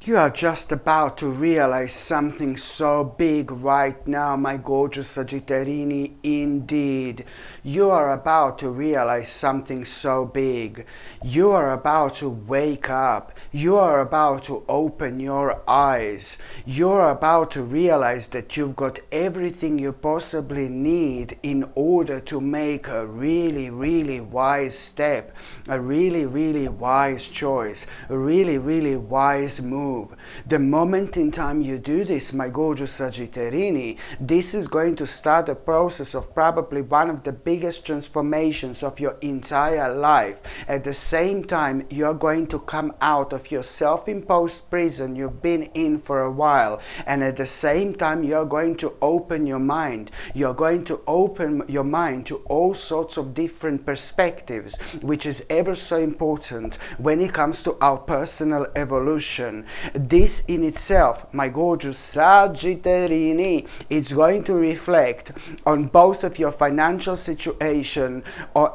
You are just about to realize something so big right now, my gorgeous Sagittarini. Indeed, you are about to realize something so big. You are about to wake up. You are about to open your eyes. You are about to realize that you've got everything you possibly need in order to make a really, really wise step, a really, really wise choice, a really, really wise move. The moment in time you do this, my gorgeous Sagittarini, this is going to start a process of probably one of the biggest transformations of your entire life. At the same time, you're going to come out of your self-imposed prison you've been in for a while, and at the same time you're going to open your mind. You're going to open your mind to all sorts of different perspectives, which is ever so important when it comes to our personal evolution. This in itself, my gorgeous Sagittarini, it's going to reflect on both of your financial situation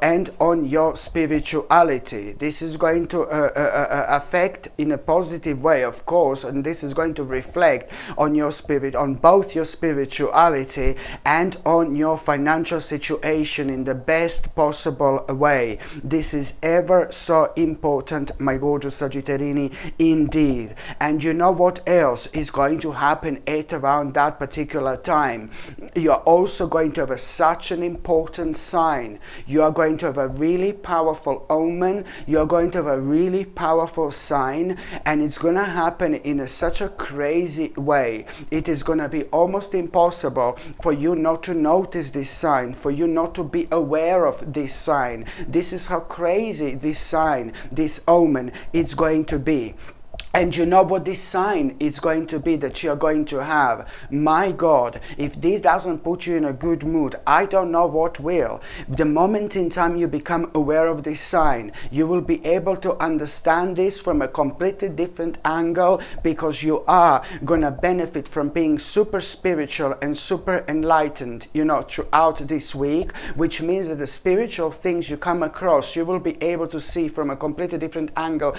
and on your spirituality. This is going to affect in a positive way, of course, and this is going to reflect on your spirit, on both your spirituality and on your financial situation in the best possible way. This is ever so important, my gorgeous Sagittarini, indeed. And you know what else is going to happen at around that particular time? You're also going to have such an important sign. You are going to have a really powerful omen. You're going to have a really powerful sign, and it's going to happen in such a crazy way. It is going to be almost impossible for you not to notice this sign, for you not to be aware of this sign. This is how crazy this sign, this omen, is going to be. And you know what this sign is going to be that you're going to have? My God, if this doesn't put you in a good mood, I don't know what will. The moment in time you become aware of this sign, you will be able to understand this from a completely different angle, because you are going to benefit from being super spiritual and super enlightened, throughout this week, which means that the spiritual things you come across, you will be able to see from a completely different angle,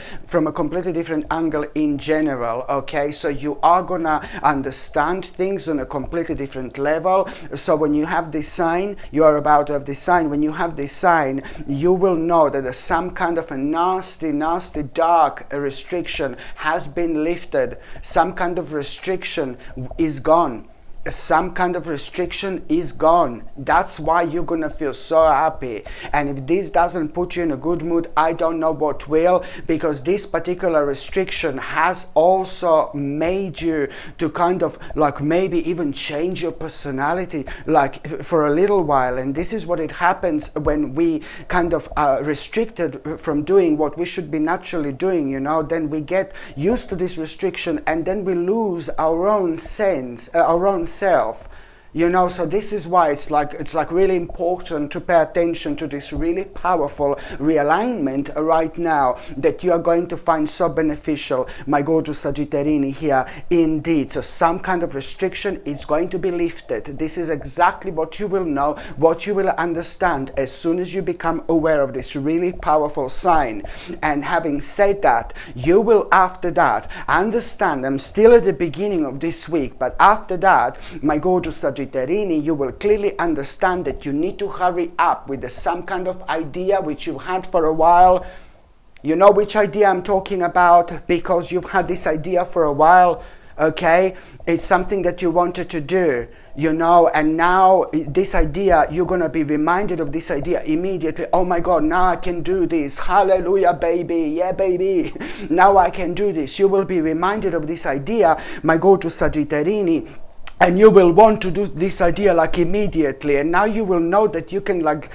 in general. Okay, so you are gonna understand things on a completely different level. So when you have this sign, you are about to have this sign. When you have this sign, you will know that some kind of a nasty dark restriction has been lifted. Some kind of restriction is gone. Some kind of restriction is gone. That's why you're gonna feel so happy. And if this doesn't put you in a good mood, I don't know what will, because this particular restriction has also made you to kind of like maybe even change your personality like for a little while. And this is what it happens when we kind of are restricted from doing what we should be naturally doing, then we get used to this restriction, and then we lose our own sense, our own self. So this is why it's like really important to pay attention to this really powerful realignment right now that you are going to find so beneficial, my gorgeous Sagittarini here, indeed. So some kind of restriction is going to be lifted. This is exactly what you will know, what you will understand as soon as you become aware of this really powerful sign. And having said that, you will after that understand, I'm still at the beginning of this week, but after that, my gorgeous Sagittarini, you will clearly understand that you need to hurry up with some kind of idea which you had for a while. You know which idea I'm talking about, because you've had this idea for a while, okay? It's something that you wanted to do, and now this idea, you're going to be reminded of this idea immediately. Oh my God, now I can do this. Hallelujah, baby. Yeah, baby. Now I can do this. You will be reminded of this idea, my gorgeous Sagittarini. And you will want to do this idea like immediately, and now you will know that you can like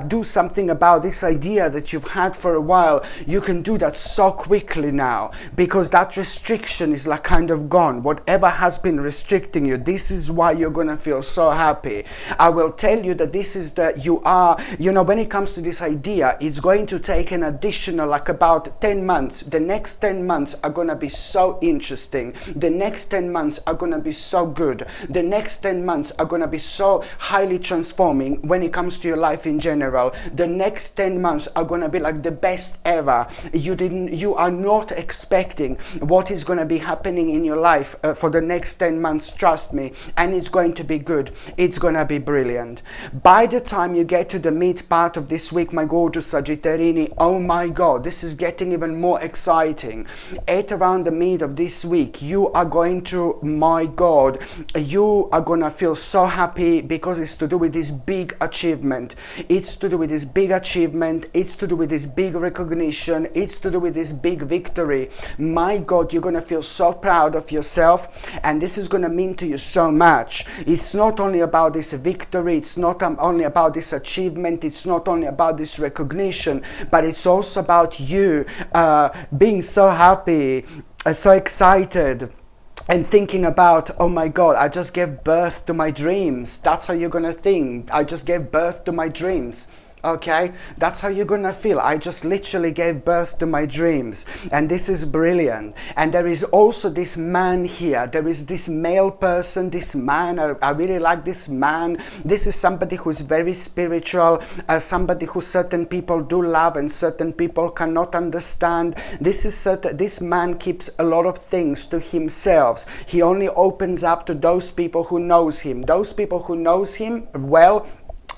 do something about this idea that you've had for a while. You can do that so quickly now, because that restriction is like kind of gone. Whatever has been restricting you, this is why you're gonna feel so happy. I will tell you that this is when it comes to this idea, it's going to take an additional like about 10 months. The next 10 months are gonna be so interesting. The next 10 months are gonna be so good. The next 10 months are going to be so highly transforming when it comes to your life in general. The next 10 months are going to be like the best ever. You are not expecting what is going to be happening in your life for the next 10 months, trust me, and it's going to be good. It's going to be brilliant. By the time you get to the mid part of this week, my gorgeous Sagittarini, oh my God, this is getting even more exciting. At around the mid of this week, you are going to, my God, you are going to feel so happy because it's to do with this big achievement. It's to do with this big achievement. It's to do with this big recognition. It's to do with this big victory. My God, you're going to feel so proud of yourself, and this is going to mean to you so much. It's not only about this victory, it's not only about this achievement, it's not only about this recognition, but it's also about you being so happy, so excited, and thinking about, oh my God, I just gave birth to my dreams. That's how you're gonna think. I just gave birth to my dreams. Okay, that's how you're gonna feel. I just literally gave birth to my dreams, and this is brilliant. And there is also this man here. There is this male person, this man. I really like this man. This is somebody who's very spiritual, somebody who certain people do love and certain people cannot understand. This man keeps a lot of things to himself. He only opens up to those people who knows him. Those people who knows him well,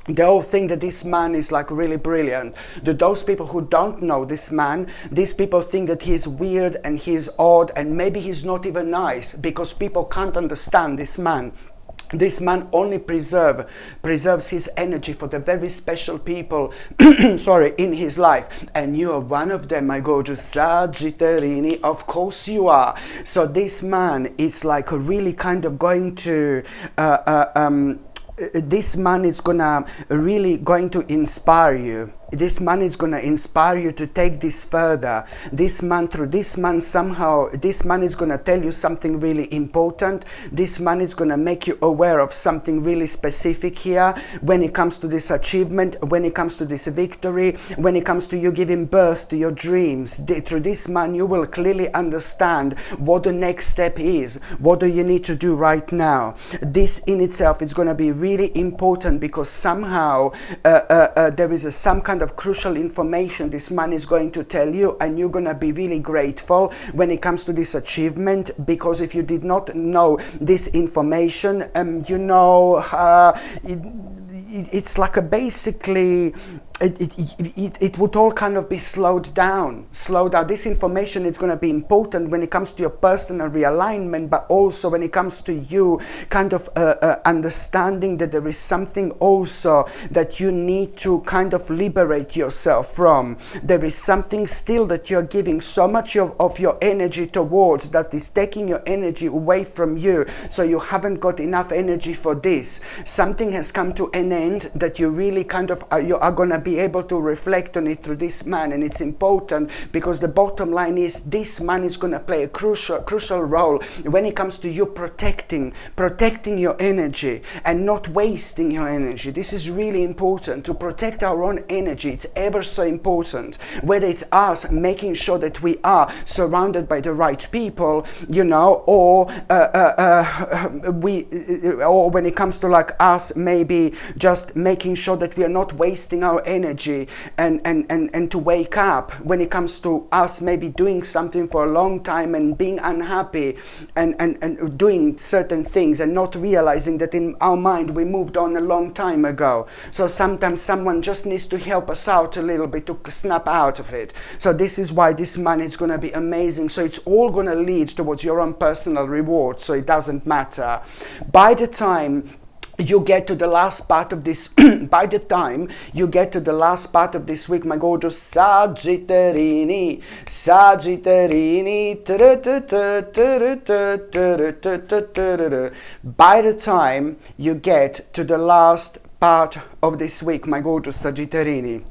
they all think that this man is like really brilliant. Those people who don't know this man, these people think that he's weird and he's odd and maybe he's not even nice, because people can't understand this man. This man only preserves his energy for the very special people sorry, in his life, and you are one of them, my gorgeous Sagittarini. Of course you are. So this man is like really kind of going to this man is really going to inspire you. This man is going to inspire you to take this further. This man somehow, this man is going to tell you something really important. This man is going to make you aware of something really specific here when it comes to this achievement, when it comes to this victory, when it comes to you giving birth to your dreams. Through this man, you will clearly understand what the next step is. What do you need to do right now? This in itself is going to be really important, because somehow there is some kind of crucial information this man is going to tell you, and you're going to be really grateful when it comes to this achievement, because if you did not know this information, it's like a basically it would all kind of be slowed down. This information is going to be important when it comes to your personal realignment, but also when it comes to you kind of understanding that there is something also that you need to kind of liberate yourself from. There is something still that you're giving so much of your energy towards that is taking your energy away from you, so you haven't got enough energy for this. Something has come to an end that you really kind of you are going to be able to reflect on it through this man, and it's important because the bottom line is this man is going to play a crucial role when it comes to you protecting your energy and not wasting your energy. This is really important, to protect our own energy. It's ever so important, whether it's us making sure that we are surrounded by the right people, or when it comes to like us maybe just making sure that we are not wasting our energy and to wake up when it comes to us maybe doing something for a long time and being unhappy and doing certain things and not realizing that in our mind we moved on a long time ago. So sometimes someone just needs to help us out a little bit to snap out of it. So this is why this man is going to be amazing. So it's all going to lead towards your own personal reward, so it doesn't matter. By the time you get to the last part of this by the time you get to the last part of this week, my gorgeous Sagittarini, by the time you get to the last part of this week, my gorgeous Sagittarini,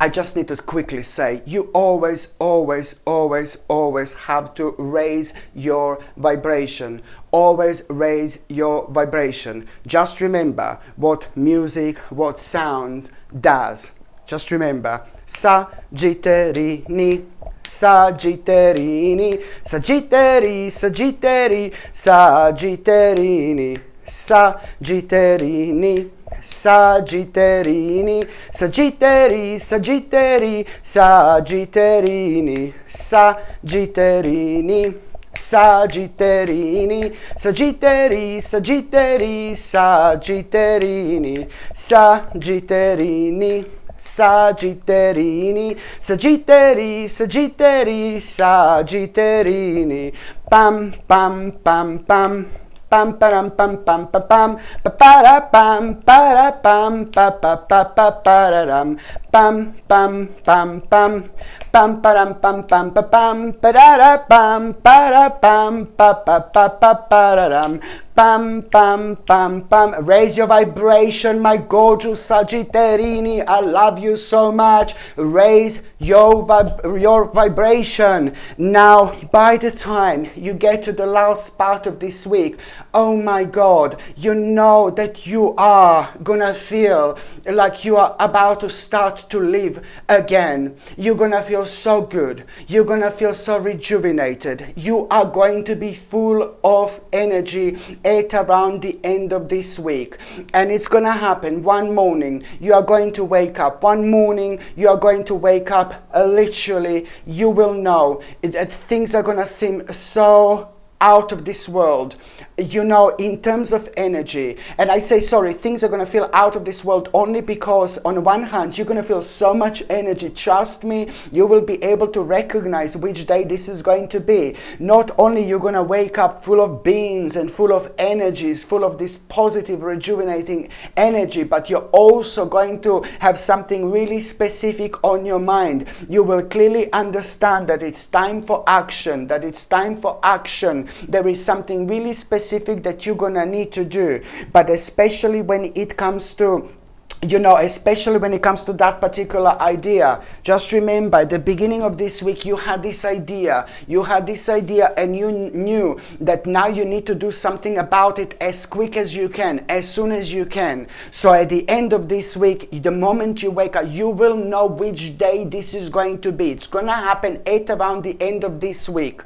I just need to quickly say, you always have to raise your vibration. Always raise your vibration. Just remember what music, what sound does. Just remember, Sagittarini, Sagittarini, Sagittari, Sagittari, Sagittarini, Sagittarini, Sagittarini, Sagittari, Sagittari, Sagittarini, Sagittarini, Sagittarini, Sagittari, Sagittari, Sagitterini, Sagitterini, Sagitterini, Sagittari, Sagittari, Sagitterini, pam pam pam pam. Pam pam pam pam pam pam para pam para pam pa pa pa pa pararam pam pam pam pam pam param pam pam pa pam para pam para pam pa pa pa pa pararam pam pam pam pam. Raise your vibration, my gorgeous Sagittarini. I love you so much. Raise your vibration. Now, by the time you get to the last part of this week, oh my God, you know that you are gonna feel like you are about to start to live again. You're gonna feel so good. You're gonna feel so rejuvenated. You are going to be full of energy at around the end of this week. And it's gonna happen one morning. You are going to wake up. One morning, you are going to wake up literally. You will know that things are gonna seem so out of this world, you know, in terms of energy. And I say, sorry, things are going to feel out of this world only because on one hand, you're going to feel so much energy. Trust me, you will be able to recognize which day this is going to be. Not only you're going to wake up full of beings and full of energies, full of this positive, rejuvenating energy, but you're also going to have something really specific on your mind. You will clearly understand that it's time for action, that it's time for action. There is something really specific that you're gonna need to do, but especially when it comes to, you know, especially when it comes to that particular idea, just remember at the beginning of this week, you had this idea and you knew that now you need to do something about it as quick as you can, as soon as you can. So at the end of this week, the moment you wake up, you will know which day this is going to be. It's gonna happen at around the end of this week.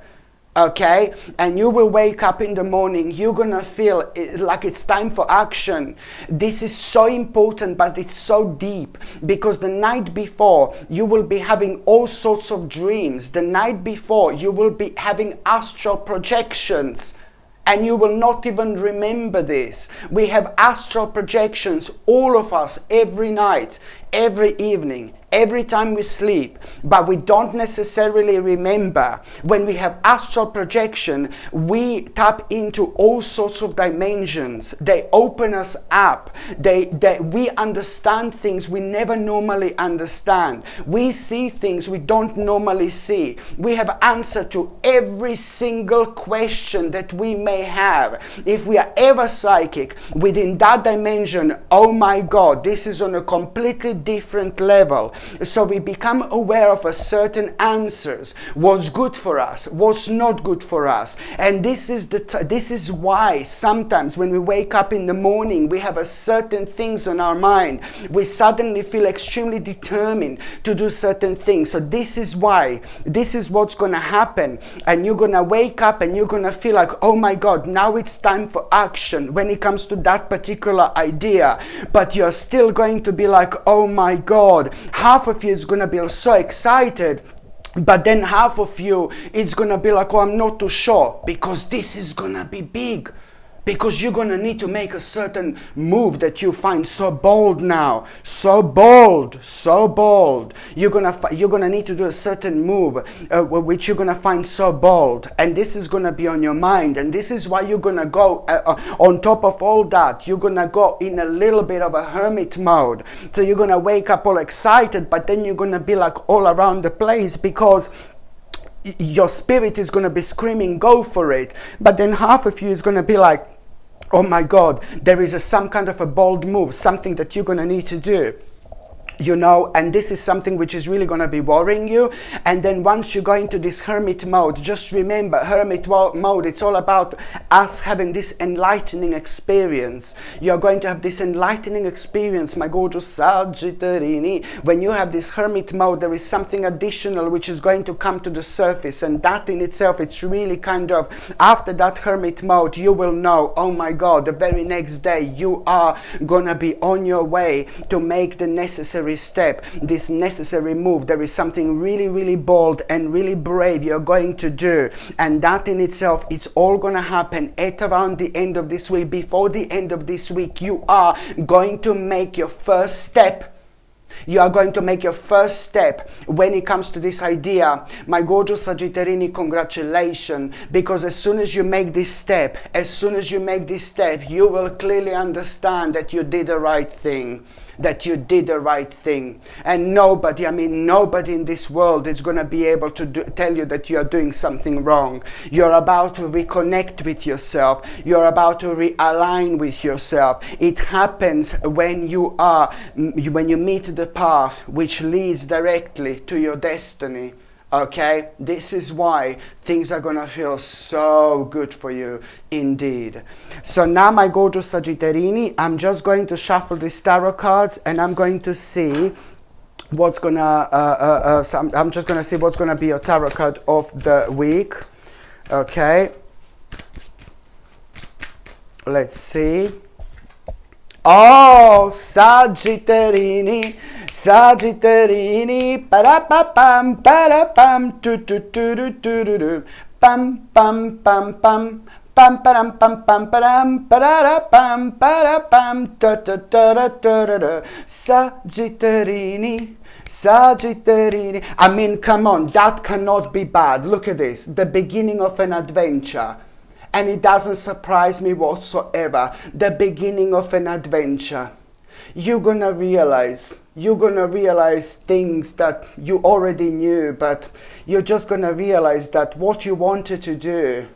Okay, and you will wake up in the morning, you're gonna feel like it's time for action. This is so important, but it's so deep, because the night before you will be having all sorts of dreams. The night before you will be having astral projections, and you will not even remember this. We have astral projections, all of us, every night, every evening, every time we sleep, but we don't necessarily remember. When we have astral projection, we tap into all sorts of dimensions. They open us up. We understand things we never normally understand. We see things we don't normally see. We have answer to every single question that we may have. If we are ever psychic within that dimension, oh my God, this is on a completely different level. So we become aware of a certain answers, what's good for us, what's not good for us. And this is why sometimes when we wake up in the morning, we have a certain things on our mind. We suddenly feel extremely determined to do certain things. So this is why, this is what's going to happen. And you're going to wake up and you're going to feel like, oh my God, now it's time for action when it comes to that particular idea. But you're still going to be like, oh my God, half of you is going to be so excited, but then half of you it's going to be like, oh, I'm not too sure, because this is going to be big. Because you're going to need to make a certain move that you find so bold now. So bold, so bold. You're going to need to do a certain move, which you're going to find so bold. And this is going to be on your mind. And this is why you're going to go, on top of all that, you're going to go in a little bit of a hermit mode. So you're going to wake up all excited, but then you're going to be like all around the place, because your spirit is going to be screaming, go for it. But then half of you is going to be like, oh my God, there is some kind of a bold move, something that you're going to need to do. you know, and this is something which is really going to be worrying you. And then once you go into this hermit mode, just remember, hermit mode, it's all about us having this enlightening experience. You're going to have this enlightening experience, my gorgeous Sagittarini. When you have this hermit mode, there is something additional which is going to come to the surface, and that in itself, it's really kind of, after that hermit mode, you will know, oh my God, the very next day you are gonna be on your way to make the necessary step, this necessary move. There is something really, really bold and really brave you're going to do, and that in itself, it's all gonna happen at around the end of this week. Before the end of this week, you are going to make your first step. You are going to make your first step when it comes to this idea. My gorgeous Sagittarini, congratulations, because as soon as you make this step, you will clearly understand that you did the right thing. And nobody, I mean nobody in this world is going to be able to tell you that you are doing something wrong. You're about to reconnect with yourself. You're about to realign with yourself. It happens when you meet the path which leads directly to your destiny. Okay, this is why things are gonna feel so good for you indeed. So now, my gorgeous Sagittarini, I'm just going to shuffle these tarot cards, and I'm going to see what's gonna I'm just gonna see what's gonna be your tarot card of the week. Okay, let's see. Oh, Sagittarini, parapapam, parapam, tu, pam, pam, pam, pam, pam, param, pam, pam, param, parapam, parapam, ta. Sagittarini. I mean, come on, that cannot be bad. Look at this, the beginning of an adventure. And it doesn't surprise me whatsoever. The beginning of an adventure. You're gonna realize things that you already knew, but you're just gonna realize that what you wanted to do,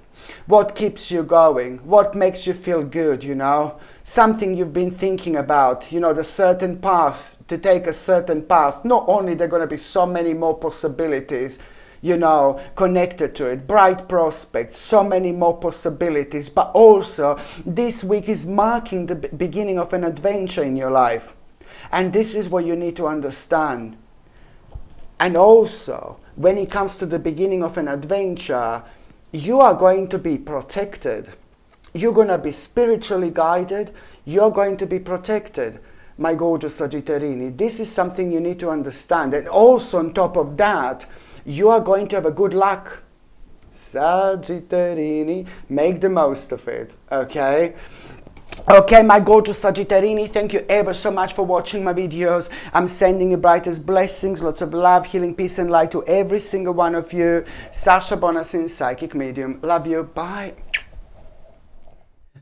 what keeps you going, what makes you feel good, you know, something you've been thinking about, you know, the certain path, to take a certain path. Not only there are gonna be so many more possibilities, you know, connected to it, bright prospects, so many more possibilities, but also this week is marking the beginning of an adventure in your life. And this is what you need to understand. And also, when it comes to the beginning of an adventure, you are going to be protected. You're going to be spiritually guided. You're going to be protected, my gorgeous Sagittarini. This is something you need to understand. And also, on top of that, you are going to have a good luck. Sagittarini, make the most of it, okay? Okay, my gorgeous Sagittarini, thank you ever so much for watching my videos. I'm sending you brightest blessings, lots of love, healing, peace and light to every single one of you. Sasha Bonasin, Psychic Medium. Love you. Bye.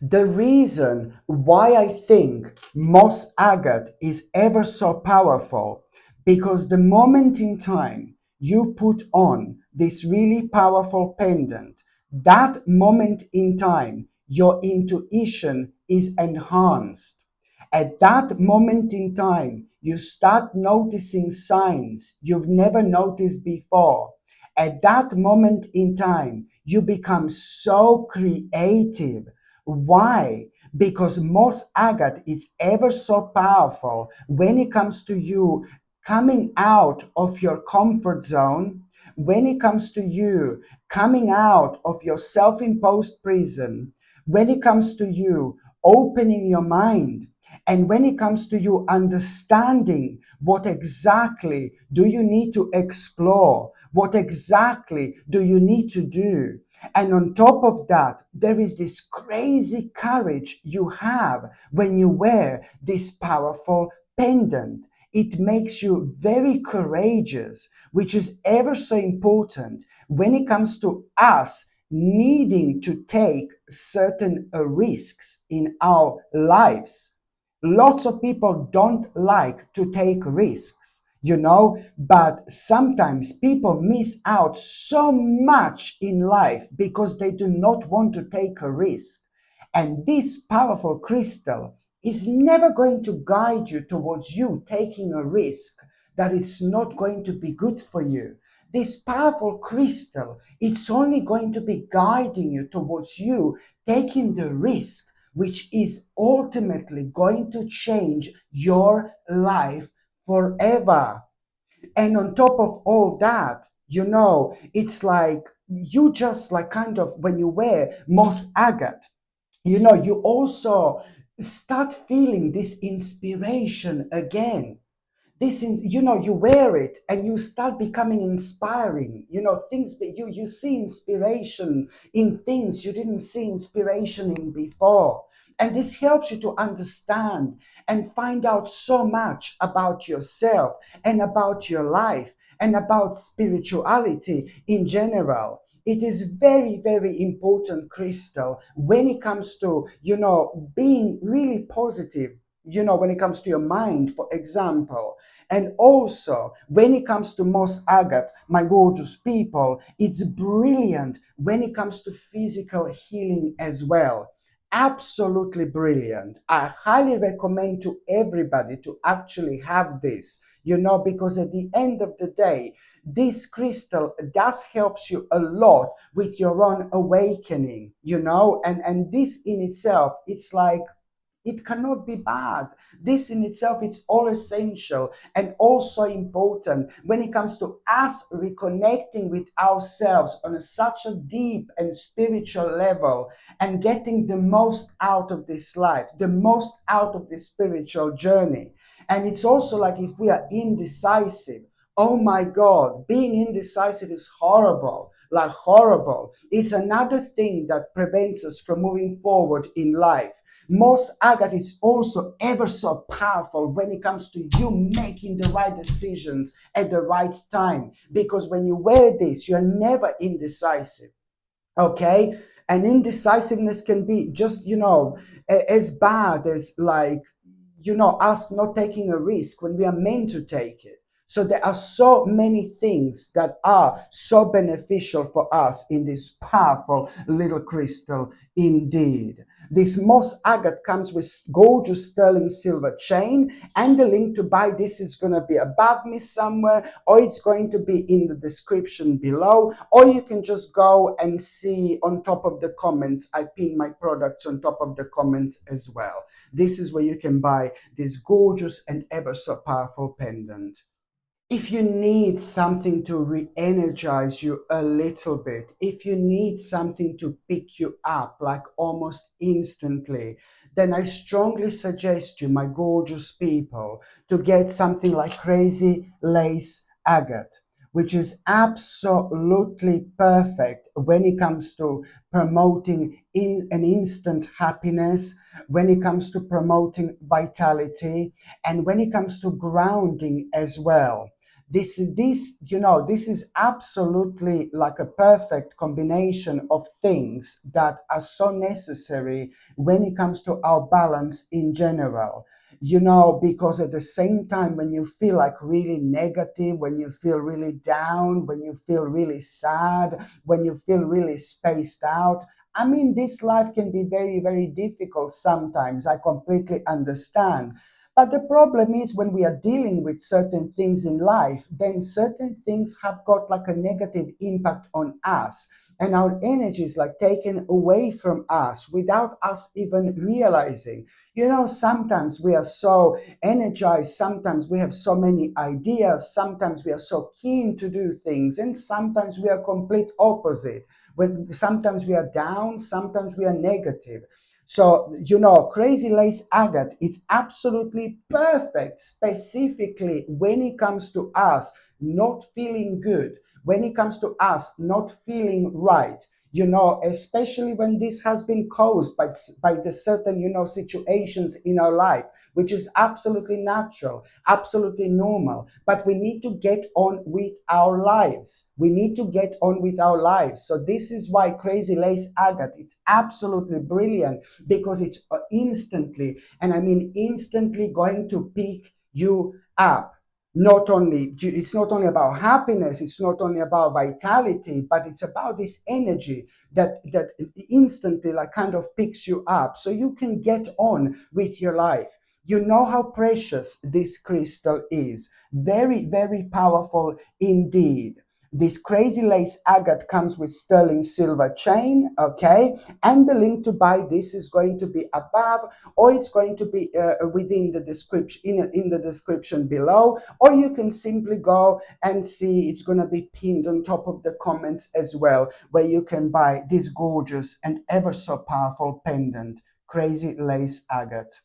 The reason why I think moss agate is ever so powerful, because the moment in time you put on this really powerful pendant, that moment in time, your intuition is enhanced. At that moment in time, you start noticing signs you've never noticed before. At that moment in time, you become so creative. Why? Because moss agate is ever so powerful when it comes to you coming out of your comfort zone, when it comes to you coming out of your self-imposed prison, when it comes to you opening your mind, and when it comes to you understanding what exactly do you need to explore, what exactly do you need to do. And on top of that, there is this crazy courage you have when you wear this powerful pendant. It makes you very courageous, which is ever so important when it comes to us needing to take certain risks in our lives. Lots of people don't like to take risks, you know, but sometimes people miss out so much in life because they do not want to take a risk. And this powerful crystal is never going to guide you towards you taking a risk that is not going to be good for you. This powerful crystal, it's only going to be guiding you towards you taking the risk, which is ultimately going to change your life forever. And on top of all that, it's like you just like kind of when you wear moss agate, you also start feeling this inspiration again. This is, you wear it and you start becoming inspiring. Things that you see inspiration in things you didn't see inspiration in before. And this helps you to understand and find out so much about yourself and about your life and about spirituality in general. It is very, very important, crystal, when it comes to, being really positive, when it comes to your mind, for example. And also, when it comes to moss agate, my gorgeous people, it's brilliant when it comes to physical healing as well. Absolutely brilliant. I highly recommend to everybody to actually have this, because at the end of the day, this crystal does helps you a lot with your own awakening, and this in itself, it's like it cannot be bad. This in itself, it's all essential and also important when it comes to us reconnecting with ourselves on such a deep and spiritual level and getting the most out of this life, the most out of this spiritual journey. And it's also like if we are indecisive, oh my God, being indecisive is horrible. Like horrible. It's another thing that prevents us from moving forward in life. Moss agate is also ever so powerful when it comes to you making the right decisions at the right time. Because when you wear this, you're never indecisive. Okay? And indecisiveness can be just, as bad as like, us not taking a risk when we are meant to take it. So there are so many things that are so beneficial for us in this powerful little crystal indeed. This moss agate comes with gorgeous sterling silver chain, and the link to buy this is going to be above me somewhere, or it's going to be in the description below, or you can just go and see on top of the comments. I pin my products on top of the comments as well. This is where you can buy this gorgeous and ever so powerful pendant. If you need something to re-energize you a little bit, if you need something to pick you up like almost instantly, then I strongly suggest you, my gorgeous people, to get something like Crazy Lace Agate, which is absolutely perfect when it comes to promoting in an instant happiness, when it comes to promoting vitality, and when it comes to grounding as well. This is absolutely like a perfect combination of things that are so necessary when it comes to our balance in general. Because at the same time, when you feel like really negative, when you feel really down, when you feel really sad, when you feel really spaced out, I mean, this life can be very, very difficult sometimes. I completely understand. But the problem is when we are dealing with certain things in life, then certain things have got like a negative impact on us. And our energy is like taken away from us without us even realizing. Sometimes we are so energized, sometimes we have so many ideas, sometimes we are so keen to do things, and sometimes we are complete opposite. When sometimes we are down, sometimes we are negative. So, Crazy Lace Agate, it's absolutely perfect, specifically when it comes to us not feeling good, when it comes to us not feeling right, especially when this has been caused by the certain, situations in our life, which is absolutely natural, absolutely normal. But we need to get on with our lives. We need to get on with our lives. So this is why Crazy Lace Agate, it's absolutely brilliant, because it's instantly, and I mean instantly, going to pick you up. not only, it's not only about happiness, it's not only about vitality, but it's about this energy that instantly like kind of picks you up so you can get on with your life. You know how precious this crystal is. Very, very powerful indeed. This crazy lace agate comes with sterling silver chain, okay? And the link to buy this is going to be above, or it's going to be within the description, in the description below, or you can simply go and see it's going to be pinned on top of the comments as well, where you can buy this gorgeous and ever so powerful pendant, crazy lace agate.